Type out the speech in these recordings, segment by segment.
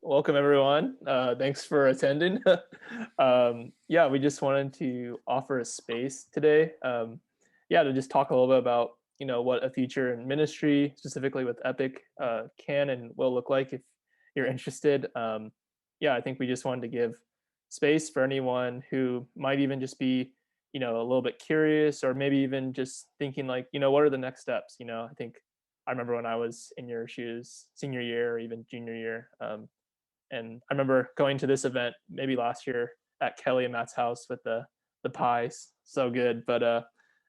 welcome everyone. Thanks for attending. Yeah, we just wanted to offer a space today. Yeah, to just talk a little bit about what a future in ministry, specifically with Epic, can and will look like if you're interested. Yeah, I think we just wanted to give space for anyone who might even just be a little bit curious, or maybe even just thinking like, what are the next steps. I think I remember when I was in your shoes, senior year or even junior year. And I remember going to this event maybe last year at Kelly and Matt's house with the pies. So good. But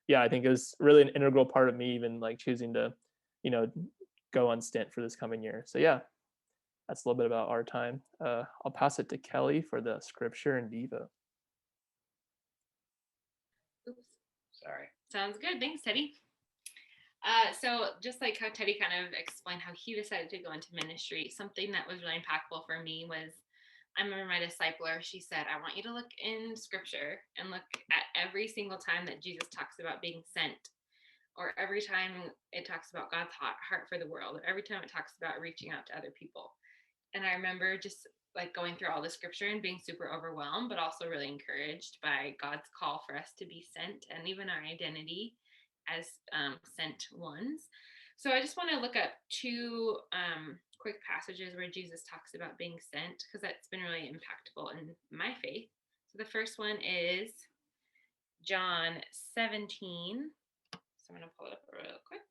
yeah, I think it was really an integral part of me even like choosing to, you know, go on stint for this coming year. So yeah, that's a little bit about our time. I'll pass it to Kelly for the scripture and Devo. Oops. Sorry. Sounds good. Thanks, Teddy. So just like how Teddy kind of explained how he decided to go into ministry, something that was really impactful for me was I remember my discipler, she said, I want you to look in scripture and look at every single time that Jesus talks about being sent, or every time it talks about God's heart for the world, or every time it talks about reaching out to other people. And I remember just like going through all the scripture and being super overwhelmed, but also really encouraged by God's call for us to be sent and even our identity as sent ones. So I just want to look up two quick passages where Jesus talks about being sent, because that's been really impactful in my faith. So the first one is John 17. So I'm going to pull it up real quick.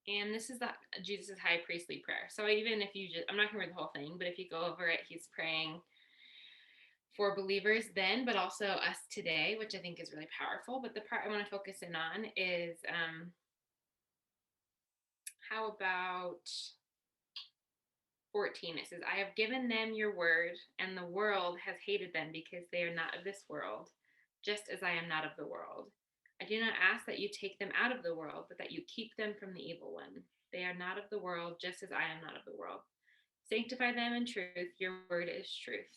And this is Jesus' high priestly prayer. So even if you I'm not going to read the whole thing, but if you go over it, he's praying for believers then, but also us today, which I think is really powerful. But the part I want to focus in on is how about 14? It says, I have given them your word, and the world has hated them because they are not of this world, just as I am not of the world. I do not ask that you take them out of the world, but that you keep them from the evil one. They are not of the world, just as I am not of the world. Sanctify them in truth. Your word is truth.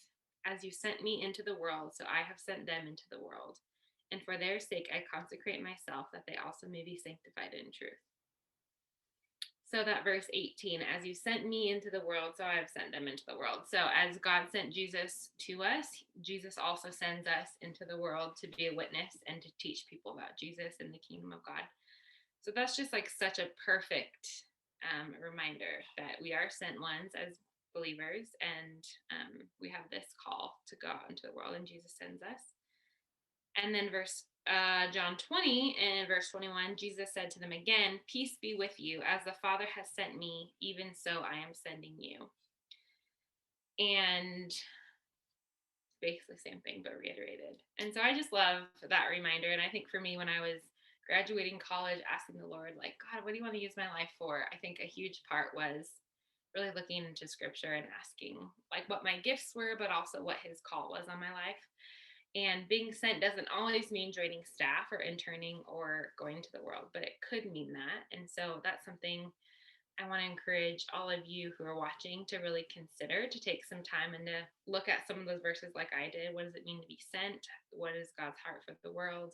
As you sent me into the world, so I have sent them into the world. And for their sake, I consecrate myself, that they also may be sanctified in truth. So that verse 18, as you sent me into the world, so I have sent them into the world. So as God sent Jesus to us, Jesus also sends us into the world to be a witness and to teach people about Jesus and the kingdom of God. So that's just like such a perfect reminder that we are sent ones as believers, and we have this call to go out into the world, and Jesus sends us. And then John 20 and verse 21, Jesus said to them again, peace be with you. As the Father has sent me, even so I am sending you. And basically the same thing, but reiterated. And so I just love that reminder. And I think for me, when I was graduating college, asking the Lord, like, God, what do you want to use my life for? I think a huge part was really looking into scripture and asking like what my gifts were, but also what his call was on my life. And being sent doesn't always mean joining staff or interning or going to the world, but it could mean that. And so that's something I want to encourage all of you who are watching to really consider, to take some time and to look at some of those verses like I did. What does it mean to be sent? What is God's heart for the world?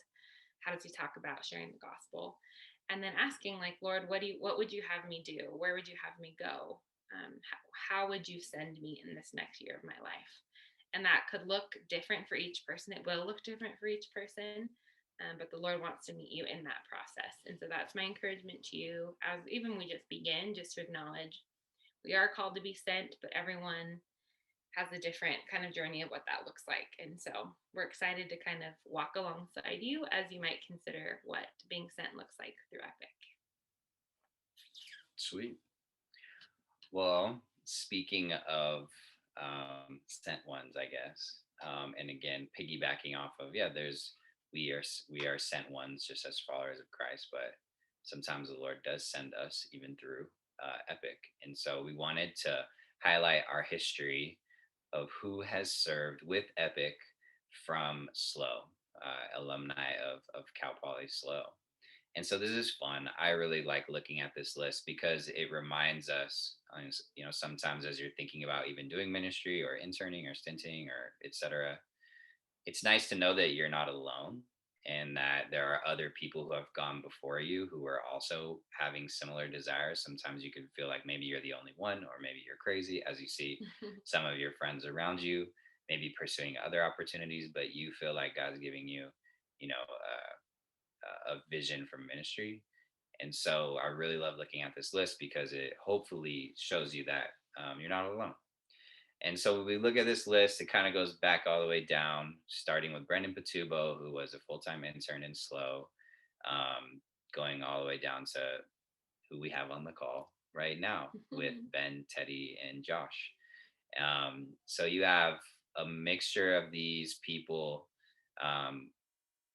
How does he talk about sharing the gospel? And then asking like, Lord, what would you have me do? Where would you have me go? How would you send me in this next year of my life? And that could look different for each person. It will look different for each person, but the Lord wants to meet you in that process. And so that's my encouragement to you as even we just begin, just to acknowledge we are called to be sent, but everyone has a different kind of journey of what that looks like. And so we're excited to kind of walk alongside you as you might consider what being sent looks like through Epic. Sweet. Well, speaking of sent ones, I guess, and again, piggybacking off of we are sent ones just as followers of Christ, but sometimes the Lord does send us even through Epic, and so we wanted to highlight our history of who has served with Epic from SLO, alumni of Cal Poly SLO. And so this is fun. I really like looking at this list because it reminds us, sometimes as you're thinking about even doing ministry or interning or stinting or etc., it's nice to know that you're not alone and that there are other people who have gone before you who are also having similar desires. Sometimes you could feel like maybe you're the only one, or maybe you're crazy as you see some of your friends around you maybe pursuing other opportunities, but you feel like God's giving you, you know, a vision for ministry. And so I really love looking at this list because it hopefully shows you that you're not alone. And so when we look at this list, it kind of goes back all the way down, starting with Brendan Patubo, who was a full-time intern in SLO, going all the way down to who we have on the call right now with Ben, Teddy, and Josh. So you have a mixture of these people, um,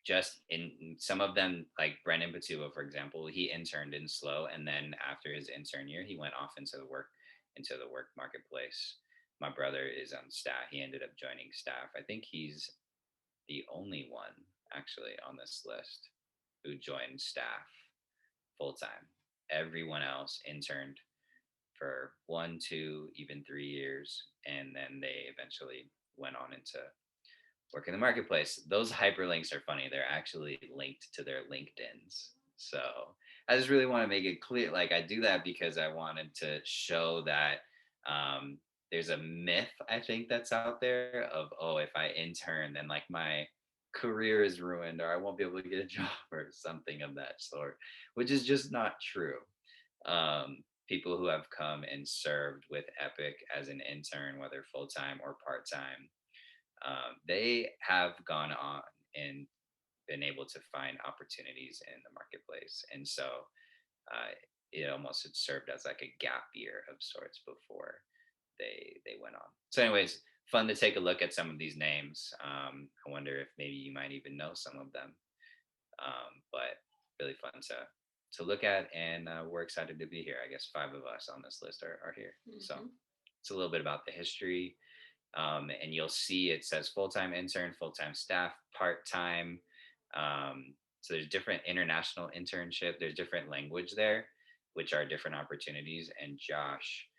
just in some of them, like Brendan Patubo, for example, he interned in SLO, and then after his intern year, he went off into the work marketplace. My brother is on staff. He ended up joining staff. I think he's the only one actually on this list who joined staff full time. Everyone else interned for 1, 2, even 3 years, and then they eventually went on into work in the marketplace. Those hyperlinks are funny. They're actually linked to their LinkedIns. So I just really want to make it clear. Like, I do that because I wanted to show that there's a myth, I think, that's out there of, oh, if I intern, then like my career is ruined, or I won't be able to get a job or something of that sort, which is just not true. People who have come and served with Epic as an intern, whether full time or part time, they have gone on and been able to find opportunities in the marketplace. And so it almost had served as like a gap year of sorts before they went on. So, anyways, fun to take a look at some of these names. I wonder if maybe you might even know some of them, but really fun to look at, and we're excited to be here. I guess 5 of us on this list are here. So it's a little bit about the history, and you'll see it says full-time intern, full-time staff, part-time. So there's different international internship. There's different language there, which are different opportunities. And Josh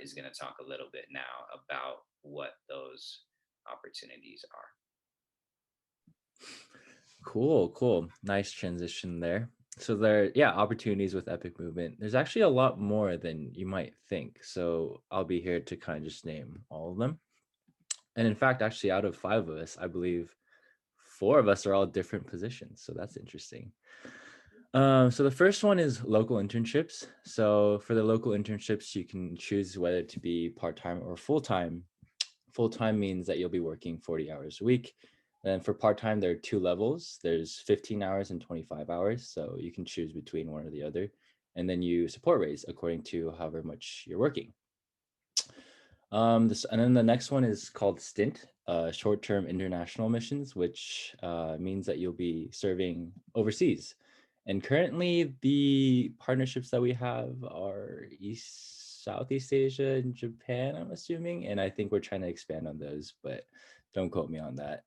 is going to talk a little bit now about what those opportunities are. Cool. Nice transition there. So there, yeah, opportunities with Epic Movement. There's actually a lot more than you might think. So I'll be here to kind of just name all of them. And in fact, actually, out of 5 of us, I believe 4 of us are all different positions. So that's interesting. So the first one is local internships. So for the local internships, you can choose whether to be part-time or full-time. Full-time means that you'll be working 40 hours a week. And for part-time, there are 2 levels. There's 15 hours and 25 hours. So you can choose between one or the other. And then you support raise according to however much you're working. And then the next one is called stint, short-term international missions, which means that you'll be serving overseas. And currently, the partnerships that we have are Southeast Asia and Japan, I'm assuming. And I think we're trying to expand on those, but don't quote me on that.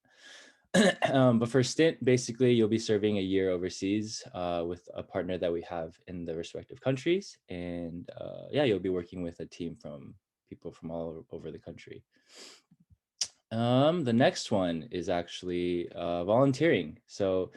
But for stint, basically, you'll be serving a year overseas with a partner that we have in the respective countries. And yeah, you'll be working with a team from people from all over the country. The next one is actually volunteering. So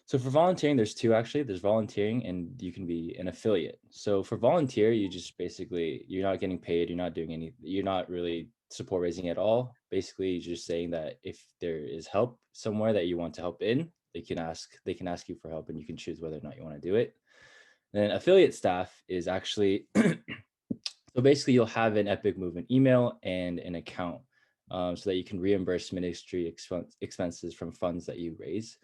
for volunteering, there's 2 actually. There's volunteering and you can be an affiliate. So for volunteer, you just basically, you're not getting paid, you're not really support raising at all. Basically, you're just saying that if there is help somewhere that you want to help in, they can ask you for help and you can choose whether or not you want to do it. Then affiliate staff is actually, so basically you'll have an Epic Movement email and an account so that you can reimburse ministry expenses from funds that you raise.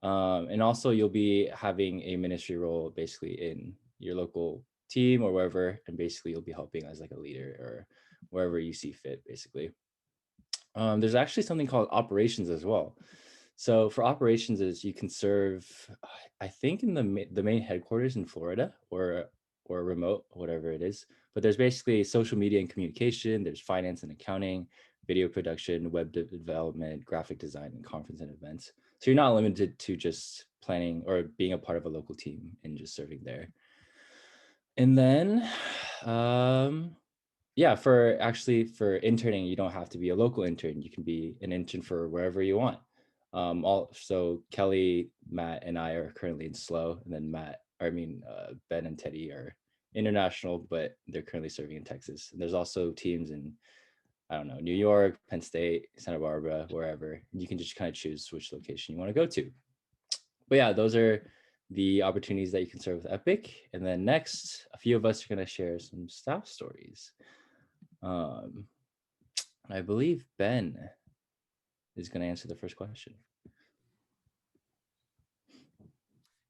And also you'll be having a ministry role basically in your local team or wherever, and basically you'll be helping as like a leader or wherever you see fit, basically. There's actually something called operations as well. So for operations is you can serve, I think in the main headquarters in Florida or remote, whatever it is. But there's basically social media and communication, there's finance and accounting, video production, web development, graphic design, and conference and events. So you're not limited to just planning or being a part of a local team and just serving there. And then, yeah, for interning, you don't have to be a local intern. You can be an intern for wherever you want. So Kelly, Matt, and I are currently in SLO, and then Ben and Teddy are international, but they're currently serving in Texas. And there's also teams in, I don't know, New York, Penn State, Santa Barbara, wherever. You can just kind of choose which location you want to go to. But yeah, those are the opportunities that you can serve with Epic. And then next, a few of us are going to share some staff stories. I believe Ben is going to answer the first question.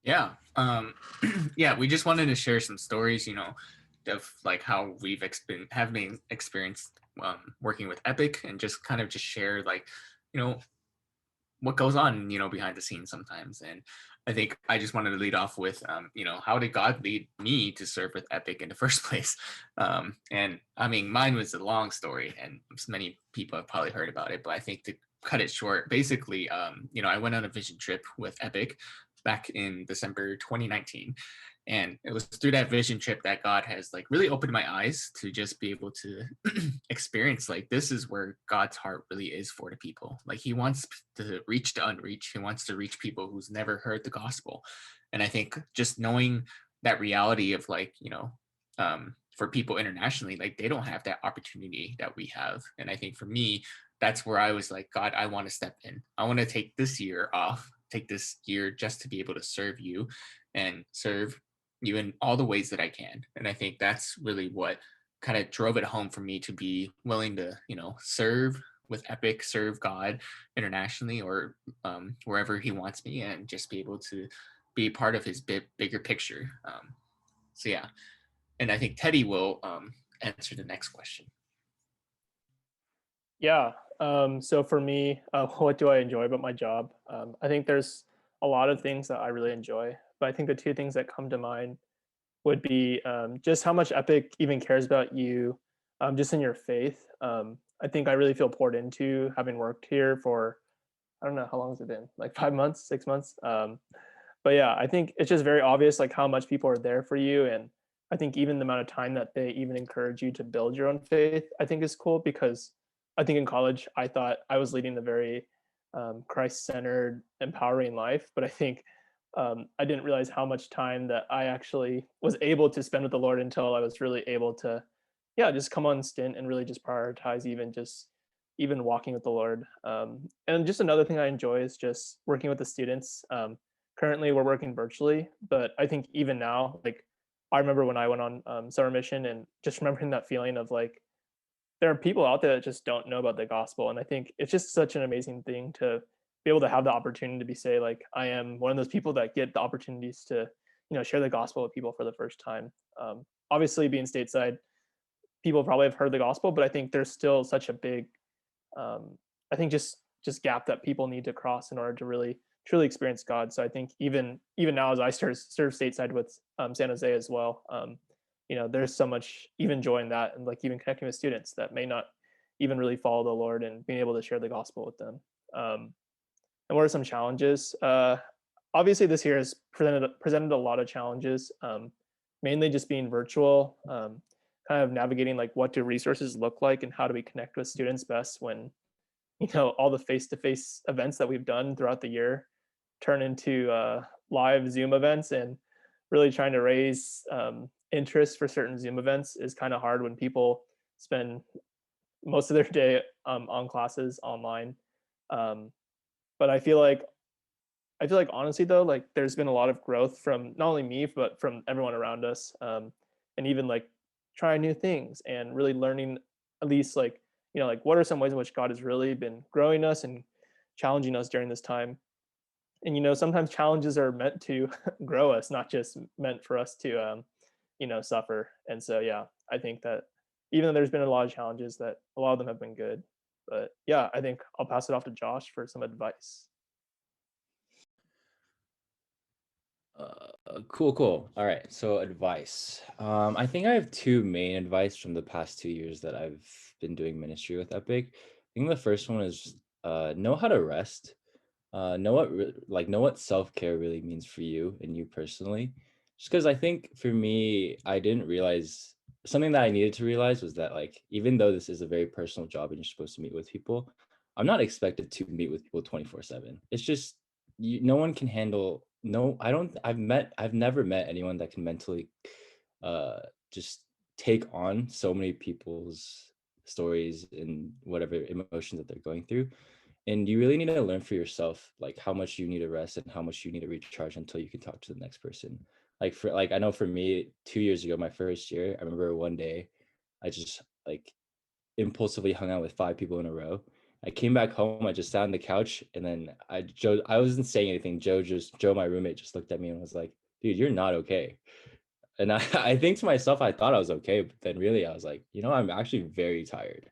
Yeah. Yeah, we just wanted to share some stories, of like how we've been experienced working with Epic, and just kind of just share like, what goes on, behind the scenes sometimes. And I think I just wanted to lead off with, how did God lead me to serve with Epic in the first place? And I mean, mine was a long story, and many people have probably heard about it, but I think to cut it short, basically, I went on a vision trip with Epic back in December 2019. And it was through that vision trip that God has like really opened my eyes to just be able to experience like this is where God's heart really is for the people. Like he wants to reach the unreached. He wants to reach people who's never heard the gospel. And I think just knowing that reality of like, for people internationally, like they don't have that opportunity that we have. And I think for me, that's where I was like, God, I want to step in. I want to take this year off, take this year just to be able to serve you and serve you in all the ways that I can. And I think that's really what kind of drove it home for me to be willing to, serve with Epic, serve God internationally or wherever he wants me, and just be able to be part of his bigger picture. So yeah, and I think Teddy will answer the next question. Yeah. So for me, what do I enjoy about my job? I think there's a lot of things that I really enjoy, but I think the two things that come to mind would be just how much Epic even cares about you, just in your faith. I think I really feel poured into having worked here for, I don't know, how long has it been? Like 5 months, 6 months. But yeah, I think it's just very obvious like how much people are there for you. And I think even the amount of time that they even encourage you to build your own faith, I think is cool, because I think in college I thought I was leading the very Christ-centered, empowering life, but I think I didn't realize how much time that I actually was able to spend with the Lord until I was really able to, yeah, just come on stint and really just prioritize even walking with the Lord. And just another thing I enjoy is just working with the students. Currently, we're working virtually, but I think even now, like I remember when I went on summer mission, and just remembering that feeling of like there are people out there that just don't know about the gospel, and I think it's just such an amazing thing to be able to have the opportunity to be say like I am one of those people that get the opportunities to share the gospel with people for the first time. Obviously, being stateside, people probably have heard the gospel, but I think there's still such a big, I think just gap that people need to cross in order to really truly experience God. So I think even now as I serve stateside with San Jose as well, there's so much even joy in that, and like even connecting with students that may not even really follow the Lord and being able to share the gospel with them. And what are some challenges? Obviously, this year has presented a lot of challenges, mainly just being virtual, kind of navigating like what do resources look like and how do we connect with students best when all the face-to-face events that we've done throughout the year turn into live Zoom events, and really trying to raise interest for certain Zoom events is kind of hard when people spend most of their day on classes online. But I feel like honestly though, like there's been a lot of growth from not only me but from everyone around us, and even like trying new things and really learning at least like like what are some ways in which God has really been growing us and challenging us during this time. And sometimes challenges are meant to grow us, not just meant for us to suffer. And so yeah, I think that even though there's been a lot of challenges, that a lot of them have been good. But yeah, I think I'll pass it off to Josh for some advice. Cool. All right. So advice. I think I have two main advice from the past 2 years that I've been doing ministry with Epic. I think the first one is know how to rest. Know what self-care really means for you and you personally. Just because I think for me, I didn't realize something that I needed to realize was that like even though this is a very personal job and you're supposed to meet with people, I'm not expected to meet with people 24/7. It's just no one can handle. No, I don't. I've never met anyone that can mentally, uh, just take on so many people's stories and whatever emotions that they're going through. And you really need to learn for yourself, like how much you need to rest and how much you need to recharge until you can talk to the next person. Like I know for me, 2 years ago, my first year, I remember one day, I just like impulsively hung out with 5 people in a row. I came back home, I just sat on the couch, and then I wasn't saying anything. Joe, my roommate, just looked at me and was like, dude, you're not okay. And I think to myself, I thought I was okay, but then really I was like, I'm actually very tired.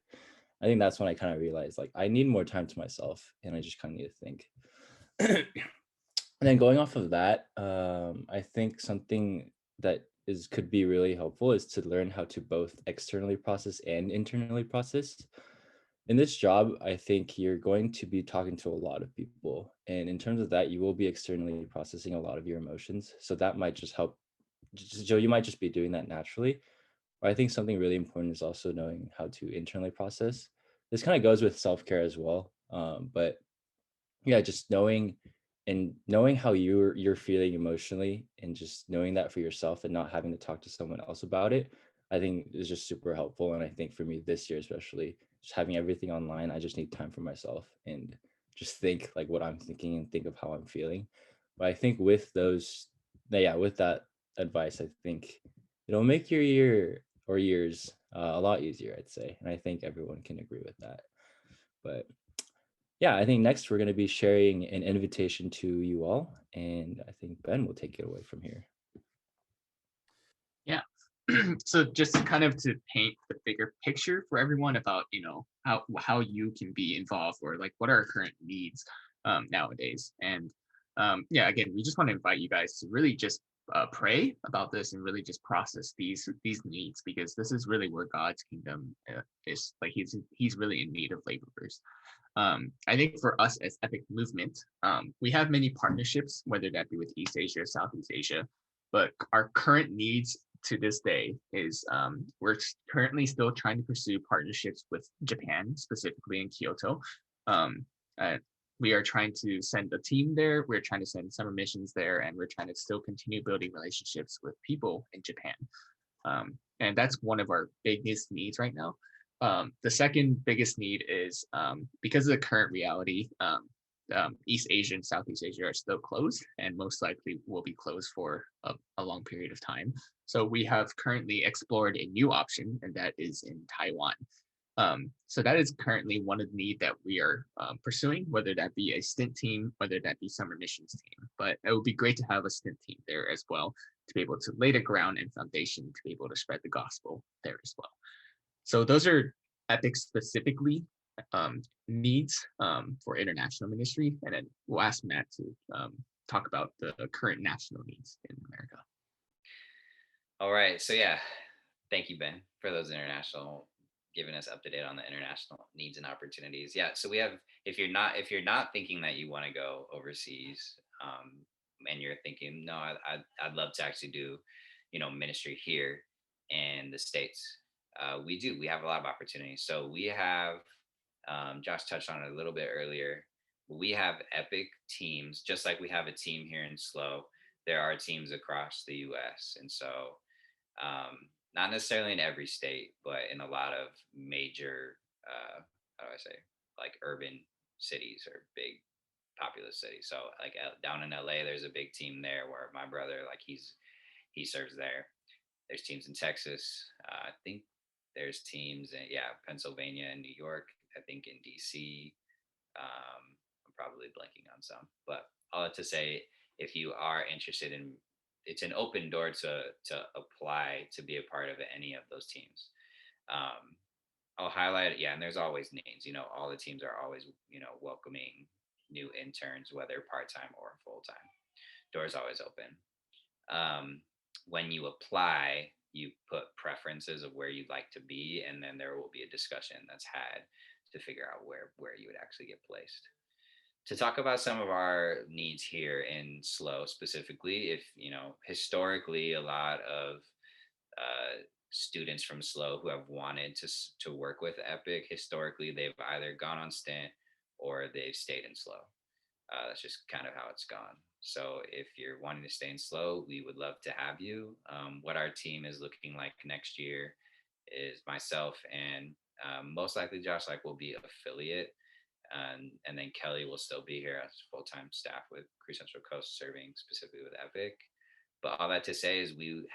I think that's when I kind of realized like I need more time to myself and I just kind of need to think. And then going off of that, I think something that could be really helpful is to learn how to both externally process and internally process. In this job, I think you're going to be talking to a lot of people. And in terms of that, you will be externally processing a lot of your emotions. So that might just help. Joe, you might just be doing that naturally. But I think something really important is also knowing how to internally process. This kind of goes with self-care as well. But yeah, just knowing how you're feeling emotionally and just knowing that for yourself and not having to talk to someone else about it, I think is just super helpful. And I think for me this year especially, just having everything online, I just need time for myself and just think like what I'm thinking and think of how I'm feeling. But I think with with that advice, I think it'll make your year or years a lot easier, I'd say. And I think everyone can agree with that. But yeah, I think next we're going to be sharing an invitation to you all. And I think Ben will take it away from here. Yeah. So just kind of to paint the bigger picture for everyone about, how you can be involved, or like what are our current needs nowadays. And yeah, again, we just want to invite you guys to really just pray about this and really just process these needs, because this is really where God's kingdom is. Like he's really in need of laborers. I think for us as Epic Movement, we have many partnerships, whether that be with East Asia or Southeast Asia, but our current needs to this day is we're currently still trying to pursue partnerships with Japan, specifically in Kyoto. Um, uh, we are trying to send a team there. We're trying to send summer missions there, and we're trying to still continue building relationships with people in Japan. And that's one of our biggest needs right now. The second biggest need is because of the current reality, East Asia and Southeast Asia are still closed and most likely will be closed for a long period of time. So we have currently explored a new option, and that is in Taiwan. So that is currently one of the need that we are pursuing, whether that be a stint team, whether that be summer missions team. But it would be great to have a stint team there as well, to be able to lay the ground and foundation to be able to spread the gospel there as well. So those are Epic specifically needs for international ministry. And then we'll ask Matt to talk about the current national needs in America. All right. So yeah, thank you, Ben, for those international giving us up to date on the international needs and opportunities. Yeah. So we have if you're not thinking that you want to go overseas, and you're thinking, no, I'd love to actually do, ministry here in the States. We have a lot of opportunities. So we have Josh touched on it a little bit earlier. We have epic teams, just like we have a team here in SLO. There are teams across the U.S. And so, not necessarily in every state, but in a lot of major, how do I say, like urban cities or big populous cities. So, like down in LA, there's a big team there where my brother, like he serves there. There's teams in Texas. I think there's teams in Pennsylvania and New York. I think in DC. I'm probably blanking on some, but all that to say, if you are interested in, it's an open door to apply to be a part of any of those teams. Um, I'll highlight it. Yeah, and there's always names. All the teams are always welcoming new interns, whether part time or full time. Doors always open. When you apply, you put preferences of where you'd like to be, and then there will be a discussion that's had to figure out where you would actually get placed. To talk about some of our needs here in SLO specifically, if historically a lot of students from SLO who have wanted to work with Epic, historically they've either gone on stint or they've stayed in slow. That's just kind of how it's gone. So if you're wanting to stay in slow, we would love to have you. What our team is looking like next year is myself and most likely Josh like will be affiliate, and then Kelly will still be here as full-time staff with Crew Central Coast, serving specifically with Epic. But all that to say is we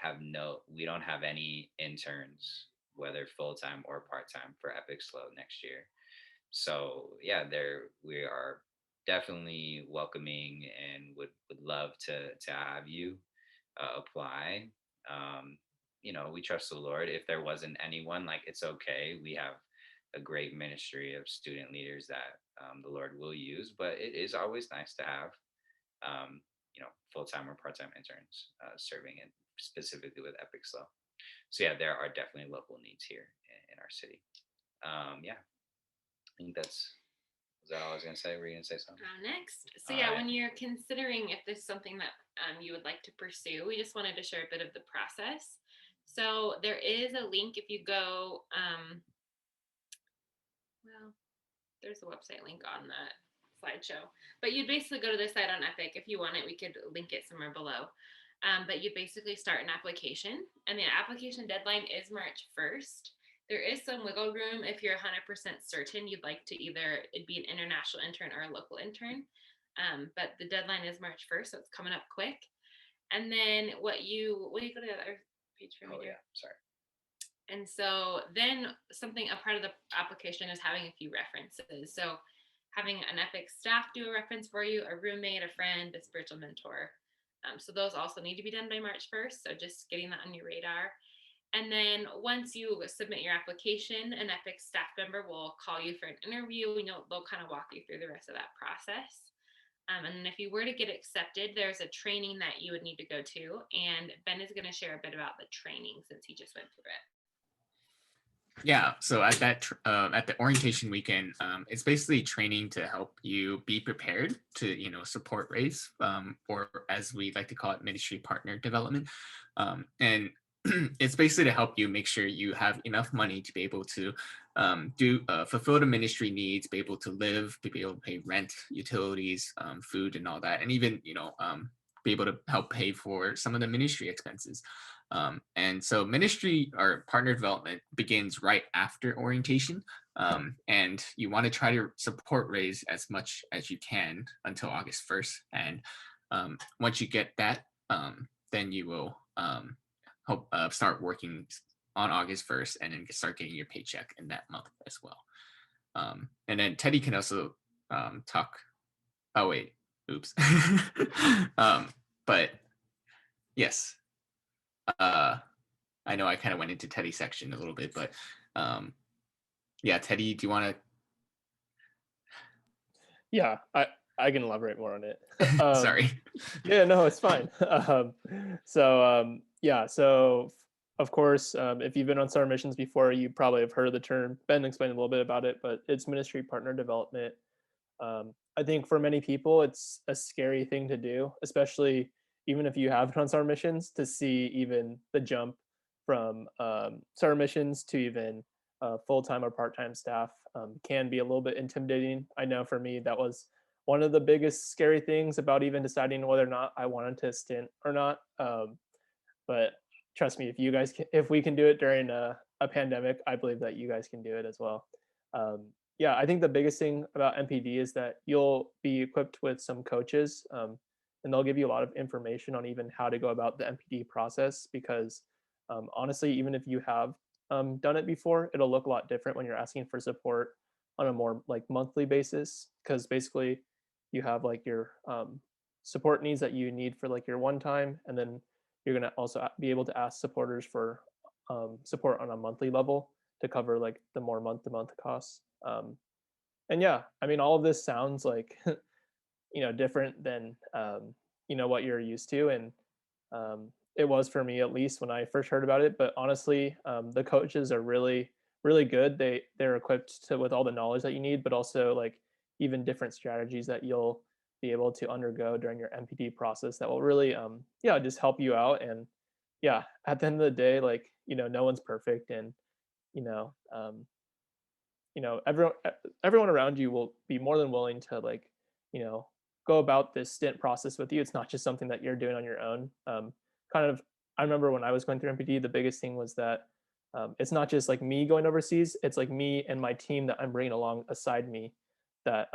don't have any interns, whether full-time or part-time, for Epic Slow next year. So yeah, there we are definitely welcoming and would love to have you apply. Um, we trust the Lord. If there wasn't anyone, like it's okay. We have a great ministry of student leaders that the Lord will use, but it is always nice to have um, full-time or part-time interns serving in specifically with Epic Slow. So yeah, there are definitely local needs here in our city. Yeah, I think that's was that all I was gonna say? Were you gonna say something? Next. So All yeah, right. when you're considering if there's something that you would like to pursue, we just wanted to share a bit of the process. So there is a link if you go, well, there's a website link on that slideshow, but you'd basically go to the site on Epic. If you want it, we could link it somewhere below. But you basically start an application, and the application deadline is March 1st. There is some wiggle room if you're 100% certain you'd like to either it'd be an international intern or a local intern. But the deadline is March 1st, so it's coming up quick. And then will you go to the other page for me? Oh dear? yeah, sorry. And so then a part of the application is having a few references. So having an Epic staff do a reference for you, a roommate, a friend, a spiritual mentor. So those also need to be done by March 1st. So just getting that on your radar. And then once you submit your application, an Epic staff member will call you for an interview. They'll kind of walk you through the rest of that process. And then if you were to get accepted, there's a training that you would need to go to. And Ben is going to share a bit about the training since he just went through it. Yeah, so at the orientation weekend, it's basically training to help you be prepared to support race, or as we like to call it, ministry partner development, and it's basically to help you make sure you have enough money to be able to fulfill the ministry needs, be able to live, to be able to pay rent, utilities, food, and all that, and even be able to help pay for some of the ministry expenses. And so ministry or partner development begins right after orientation. And you want to try to support Raise as much as you can until August 1st. And once you get that, then you will start working on August 1st and then start getting your paycheck in that month as well. And then Teddy can also talk. Oh, wait. Oops. But yes. I know I kind of went into Teddy's section a little bit, but yeah, Teddy, do you want to? Yeah, I can elaborate more on it. Sorry. Yeah, no, it's fine. Yeah, so of course, if you've been on summer missions before, you probably have heard of the term. Ben explained a little bit about it, but it's ministry partner development. I think for many people, it's a scary thing to do, especially even if you have been on summer missions, to see even the jump from summer missions to even full-time or part-time staff can be a little bit intimidating. I know for me, that was one of the biggest scary things about even deciding whether or not I wanted to stint or not. But trust me, if we can do it during a pandemic, I believe that you guys can do it as well. Yeah, I think the biggest thing about MPD is that you'll be equipped with some coaches, and they'll give you a lot of information on even how to go about the MPD process. Because honestly, even if you have done it before, it'll look a lot different when you're asking for support on a more like monthly basis. Because basically, you have like your support needs that you need for like your one time, and then you're gonna also be able to ask supporters for support on a monthly level to cover like the more month-to-month costs. And yeah, I mean, all of this sounds like different than what you're used to, and it was for me at least when I first heard about it. But honestly, the coaches are really really good. They're equipped with all the knowledge that you need, but also like even different strategies that you'll be able to undergo during your MPD process that will really just help you out. And yeah, at the end of the day, like no one's perfect, and you know um, everyone around you will be more than willing to like, you know, go about this stint process with you. It's not just something that you're doing on your own. Kind of, I remember when I was going through MPD, the biggest thing was that it's not just like me going overseas. It's like me and my team that I'm bringing along aside me that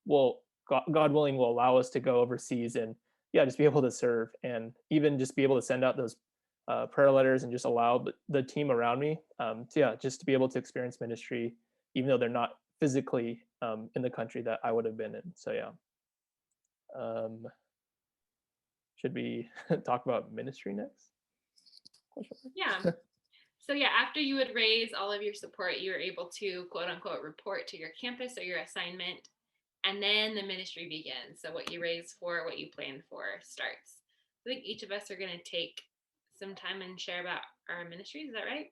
will, God willing, will allow us to go overseas and yeah, just be able to serve and even just be able to send out those prayer letters and just allow the team around me to, yeah, just to be able to experience ministry, even though they're not physically in the country that I would have been in. So yeah. Um, should we talk about ministry next? Yeah. So yeah, after you would raise all of your support, you were able to quote unquote report to your campus or your assignment, and then the ministry begins. So what you raise for, what you plan for starts. I think each of us are going to take some time and share about our ministry. Is that right?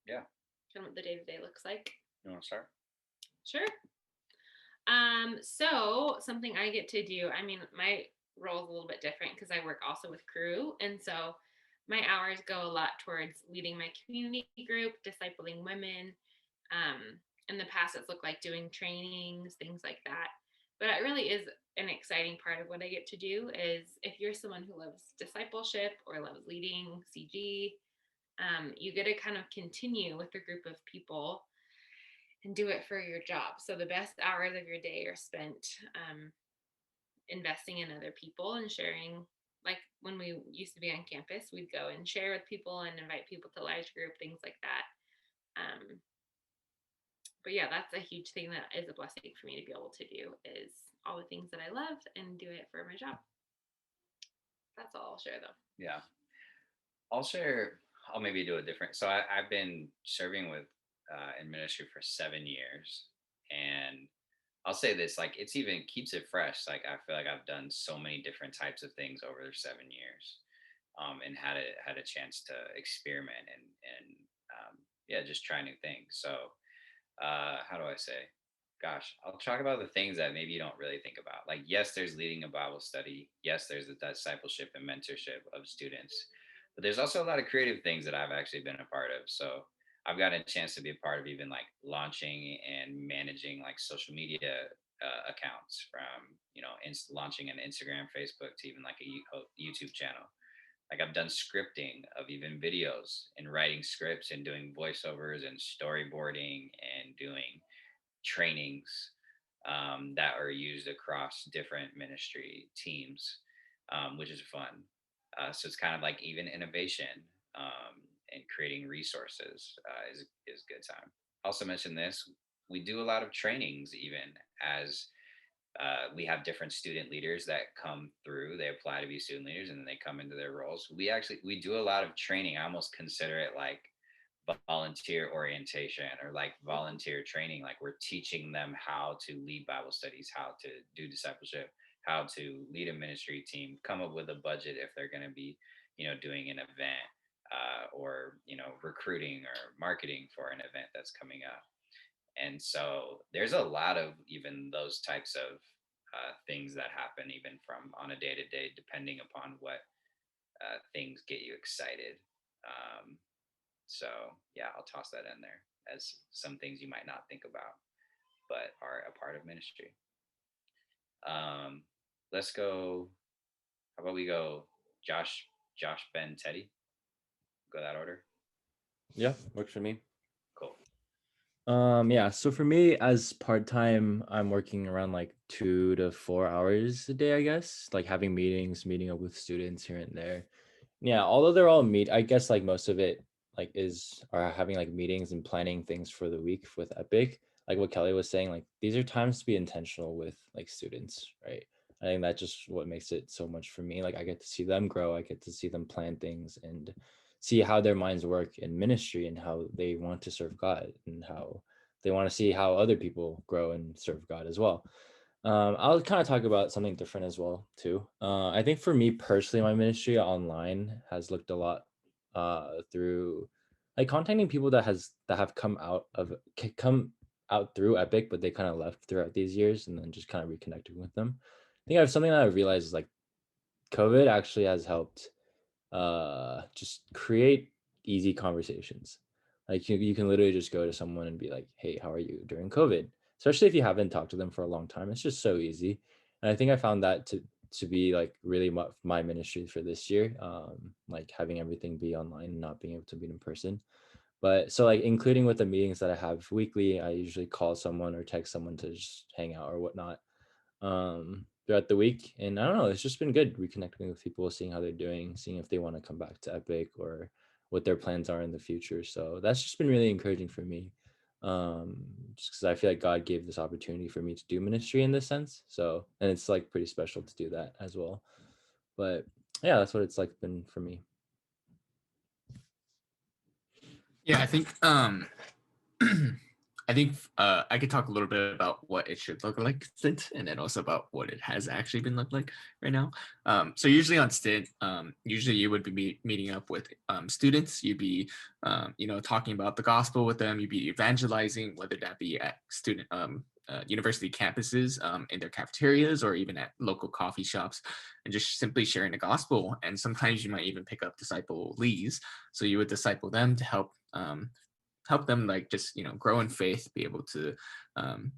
Yeah. Kind of what the day-to-day looks like. You want to start? Sure. So something I get to do, I mean, my role is a little bit different because I work also with crew. And so my hours go a lot towards leading my community group, discipling women. In the past, it's looked like doing trainings, things like that. But it really is an exciting part of what I get to do is if you're someone who loves discipleship or loves leading CG, you get to kind of continue with a group of people and do it for your job. So the best hours of your day are spent investing in other people and sharing. Like when we used to be on campus, we'd go and share with people and invite people to life group, things like that. But yeah, that's a huge thing that is a blessing for me to be able to do is all the things that I love and do it for my job. That's all I'll share though. Yeah. I'll share, I'll maybe do it different. So I've been serving with in ministry for 7 years. And I'll say this, like it's even keeps it fresh. Like I feel like I've done so many different types of things over the 7 years, and had a chance to experiment and yeah, just try new things. So how do I say? Gosh, I'll talk about the things that maybe you don't really think about. Like, yes, there's leading a Bible study. Yes, there's the discipleship and mentorship of students, but there's also a lot of creative things that I've actually been a part of. So I've gotten a chance to be a part of even like launching and managing like social media accounts from, launching an Instagram, Facebook to even like a YouTube channel. Like I've done scripting of even videos and writing scripts and doing voiceovers and storyboarding and doing trainings that are used across different ministry teams, which is fun. So it's kind of like even innovation and creating resources is good time. Also mention this: we do a lot of trainings even as we have different student leaders that come through. They apply to be student leaders and then they come into their roles. We do a lot of training. I almost consider it like volunteer orientation or like volunteer training. Like we're teaching them how to lead Bible studies, how to do discipleship, how to lead a ministry team, come up with a budget if they're going to be, doing an event or recruiting or marketing for an event that's coming up. And so there's a lot of even those types of things that happen even from on a day to day, depending upon what things get you excited. So yeah, I'll toss that in there as some things you might not think about, but are a part of ministry. Let's go. How about we go Josh, Ben, Teddy? Go that order. Yeah, works for me. Cool. Yeah, so for me as part-time, I'm working around like 2 to 4 hours a day, I guess, like having meetings, meeting up with students here and there. Yeah, although they're all I guess like most of it like are having like meetings and planning things for the week with Epic. Like what Kelly was saying, like these are times to be intentional with like students, right? I think that's just what makes it so much for me. Like I get to see them grow, I get to see them plan things and see how their minds work in ministry and how they want to serve God and how they want to see how other people grow and serve God as well. I'll kind of talk about something different as well too. I think for me personally, my ministry online has looked a lot through like contacting people that have come out through Epic, but they kind of left throughout these years, and then just kind of reconnecting with them. I think I have something that I realized is like COVID actually has helped just create easy conversations. Like you can literally just go to someone and be like, hey, how are you during COVID? Especially if you haven't talked to them for a long time. It's just so easy. And I think I found that to be like really my ministry for this year, like having everything be online and not being able to meet in person. But so like including with the meetings that I have weekly, I usually call someone or text someone to just hang out or whatnot throughout the week. And I don't know, it's just been good reconnecting with people, seeing how they're doing, seeing if they want to come back to Epic or what their plans are in the future. So that's just been really encouraging for me. Just because I feel like God gave this opportunity for me to do ministry in this sense. So, and it's like pretty special to do that as well. But yeah, that's what it's like been for me. Yeah, I think I think I could talk a little bit about what it should look like stint, and then also about what it has actually been look like right now. So usually on stint, usually you would be meeting up with students. You'd be, talking about the gospel with them. You'd be evangelizing, whether that be at student university campuses, in their cafeterias, or even at local coffee shops, and just simply sharing the gospel. And sometimes you might even pick up disciplees. So you would disciple them to help them like just grow in faith, be able to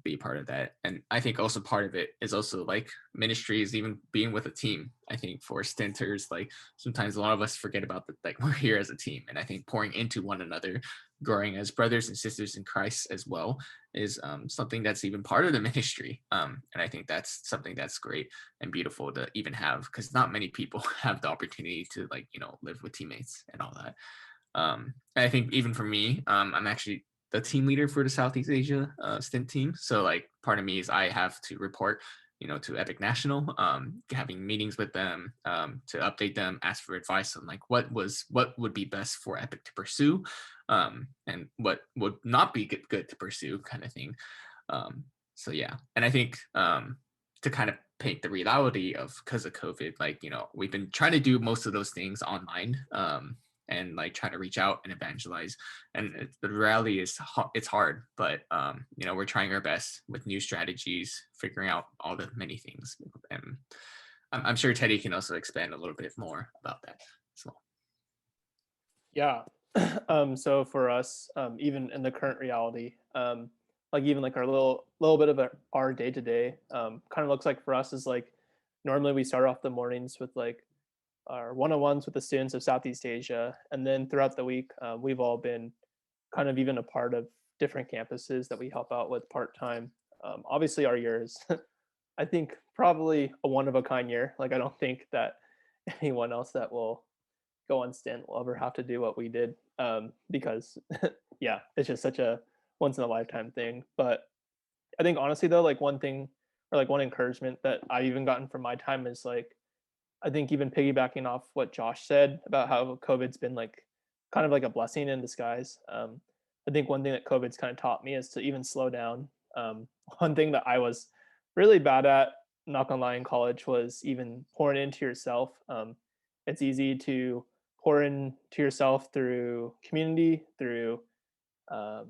be a part of that. And I think also part of it is also like ministry is even being with a team. I think for stinters, like sometimes a lot of us forget about that, like we're here as a team. And I think pouring into one another, growing as brothers and sisters in Christ as well, is something that's even part of the ministry. And I think that's something that's great and beautiful to even have, because not many people have the opportunity to like live with teammates and all that. I think even for me, I'm actually the team leader for the Southeast Asia stint team. So like part of me is I have to report, to Epic National, having meetings with them, to update them, ask for advice on like what would be best for Epic to pursue, and what would not be good to pursue, kind of thing. So yeah, and I think to kind of paint the reality of, because of COVID, like we've been trying to do most of those things online. And like try to reach out and evangelize. And the reality is it's hard, but we're trying our best with new strategies, figuring out all the many things. And I'm sure Teddy can also expand a little bit more about that as well. Yeah. So for us, even in the current reality, like even like our little bit of our day to day, kind of looks like for us is like normally we start off the mornings with like our one-on-ones with the students of Southeast Asia, and then throughout the week, we've all been kind of even a part of different campuses that we help out with part time. Obviously, our year is, I think, probably a one of a kind year. Like I don't think that anyone else that will go on stint will ever have to do what we did, because yeah, it's just such a once in a lifetime thing. But I think honestly though, like one thing or like one encouragement that I've even gotten from my time is like I think even piggybacking off what Josh said about how COVID's been like kind of like a blessing in disguise. I think one thing that COVID's kind of taught me is to even slow down. One thing that I was really bad at, not gonna lie, in college was even pouring into yourself. It's easy to pour into yourself through community, through um,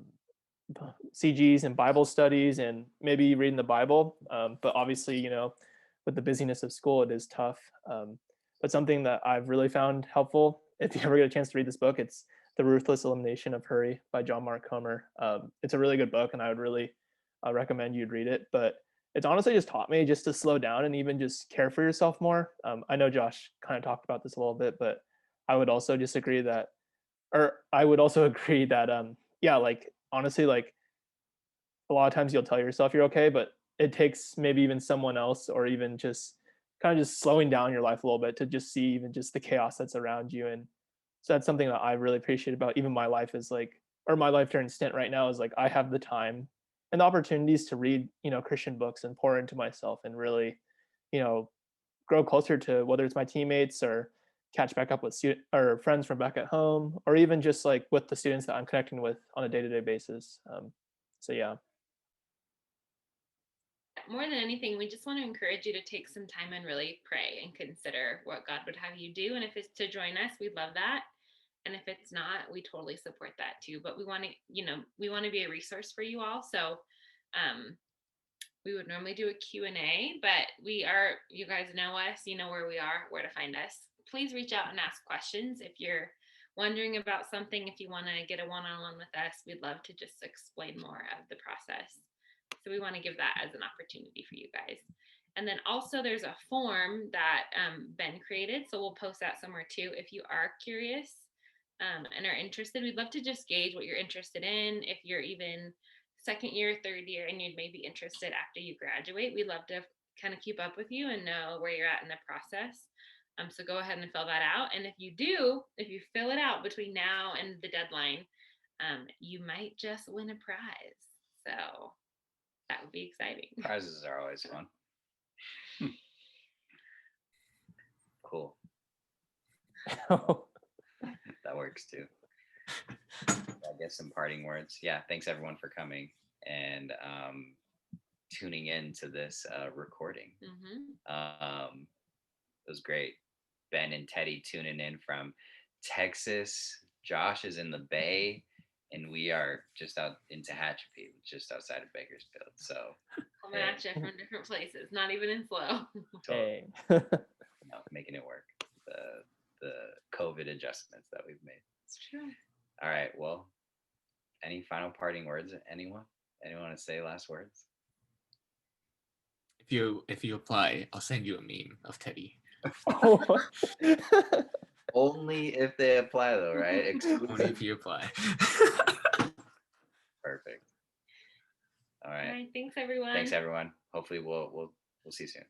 CGs and Bible studies, and maybe reading the Bible. But obviously, with the busyness of school, it is tough. But something that I've really found helpful, if you ever get a chance to read this book, it's The Ruthless Elimination of Hurry by John Mark Comer. It's a really good book, and I would really recommend you'd read it. But it's honestly just taught me just to slow down and even just care for yourself more. I know Josh kind of talked about this a little bit, but I would also disagree that, or I would also agree that, yeah, like honestly, like a lot of times you'll tell yourself you're okay, but it takes maybe even someone else or even just kind of just slowing down your life a little bit to just see even just the chaos that's around you. And so that's something that I really appreciate about even my life is like, or my life during stint right now is like I have the time and the opportunities to read, Christian books and pour into myself and really, you know, grow closer to whether it's my teammates or catch back up with student or friends from back at home, or even just like with the students that I'm connecting with on a day-to-day basis. So yeah. More than anything, we just want to encourage you to take some time and really pray and consider what God would have you do. And if it's to join us, we'd love that. And if it's not, we totally support that too. But we want to, we want to be a resource for you all. So we would normally do a Q&A, but you guys know us, you know where we are, where to find us. Please reach out and ask questions if you're wondering about something, if you want to get a one-on-one with us, we'd love to just explain more of the process. So we want to give that as an opportunity for you guys. And then also there's a form that Ben created. So we'll post that somewhere too. If you are curious and are interested, we'd love to just gauge what you're interested in. If you're even second year, third year, and you'd maybe interested after you graduate, we'd love to kind of keep up with you and know where you're at in the process. So go ahead and fill that out. And if you fill it out between now and the deadline, you might just win a prize. So that would be exciting. Prizes are always fun. Cool. That works too. I guess some parting words. Yeah, thanks everyone for coming and tuning in to this recording. It was great. Ben and Teddy tuning in from Texas. Josh is in the Bay, and we are just out in Tehachapi, just outside of Bakersfield. So coming at you from different places, not even in slow. Totally. Making it work. The COVID adjustments that we've made. It's true. All right. Well, any final parting words? Anyone want to say last words? If you apply, I'll send you a meme of Teddy. Only if they apply, though, right? Only if you apply. Perfect. All right. All right. Thanks, everyone. Thanks, everyone. Hopefully, we'll see you soon.